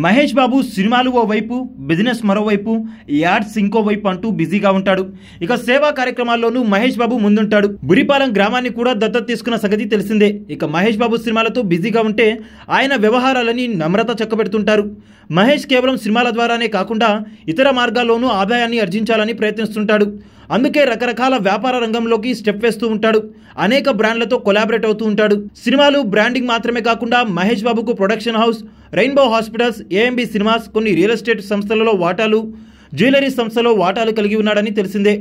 మహేష్ బాబు సినిమాలు ఓవైపు, బిజినెస్ మరోవైపు, యాడ్స్ ఇంకోవైపు అంటూ బిజీగా ఉంటాడు. ఇక సేవా కార్యక్రమాల్లోనూ మహేష్ బాబు ముందుంటాడు. బురిపాలెం గ్రామాన్ని కూడా దత్తత తీసుకున్న సంగతి తెలిసిందే. ఇక మహేష్ బాబు సినిమాలతో బిజీగా ఉంటే ఆయన వ్యవహారాలని నమ్రత చక్కబెడుతుంటారు. మహేష్ కేవలం సినిమాల ద్వారానే కాకుండా ఇతర మార్గాల్లోనూ ఆదాయాన్ని ఆర్జించాలని ప్రయత్నిస్తుంటాడు. అందుకే రకరకాల వ్యాపార రంగంలోకి స్టెప్ వేస్తూ ఉంటాడు. అనేక బ్రాండ్లతో కొలాబరేట్ అవుతూ ఉంటాడు. సినిమాలు, బ్రాండింగ్ మాత్రమే కాకుండా మహేష్ బాబుకు production house, rainbow hospitals, AMB cinemas, కొన్ని రియల్ ఎస్టేట్ సంస్థలలో వాటాలు, జ్యువెలరీ సంస్థలో వాటాలు కలిగి ఉన్నాడని తెలిసిందే.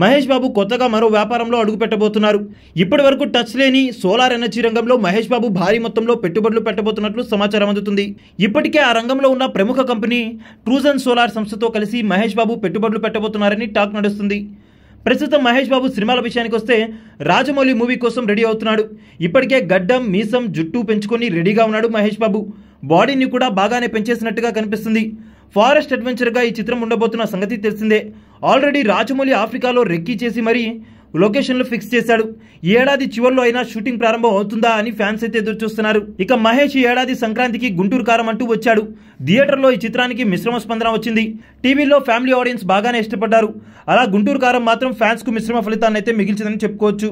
మహేష్ బాబు కొత్తగా మరో వ్యాపారంలో అడుగు పెట్టబోతున్నారు. ఇప్పటి వరకు టచ్ లేని సోలార్ ఎనర్జీ రంగంలో మహేష్ బాబు భారీ మొత్తంలో పెట్టుబడులు పెట్టబోతున్నట్లు సమాచారం అందుతుంది. ఇప్పటికే ఆ రంగంలో ఉన్న ప్రముఖ కంపెనీ ట్రూజన్ సోలార్ సంస్థతో కలిసి మహేష్ బాబు పెట్టుబడులు పెట్టబోతున్నారని టాక్ నడుస్తుంది. ప్రస్తుతం మహేష్ బాబు సినిమాల విషయానికి వస్తే రాజమౌళి మూవీ కోసం రెడీ అవుతున్నాడు. ఇప్పటికే గడ్డం, మీసం, జుట్టు పెంచుకొని రెడీగా ఉన్నాడు మహేష్ బాబు. బాడీని కూడా బాగానే పెంచేసినట్టుగా కనిపిస్తుంది. ఫారెస్ట్ అడ్వెంచర్గా ఈ చిత్రం ఉండబోతున్న సంగతి తెలిసిందే. ఆల్రెడీ రాజమౌళి ఆఫ్రికాలో రెక్కీ చేసి మరీ లొకేషన్లు ఫిక్స్ చేశాడు. ఈ ఏడాది చివరిలో అయినా షూటింగ్ ప్రారంభం అవుతుందా అని ఫ్యాన్స్ అయితే ఎదురు చూస్తున్నారు. ఇక మహేష్ ఈ ఏడాది సంక్రాంతికి గుంటూరు కారం అంటూ వచ్చాడు. థియేటర్లో ఈ చిత్రానికి మిశ్రమ స్పందన వచ్చింది. టీవీలో ఫ్యామిలీ ఆడియన్స్ బాగానే ఇష్టపడ్డారు. అలా గుంటూరు కారం మాత్రం ఫ్యాన్స్ కు మిశ్రమ ఫలితాన్ని అయితే మిగిల్చిందని చెప్పుకోవచ్చు.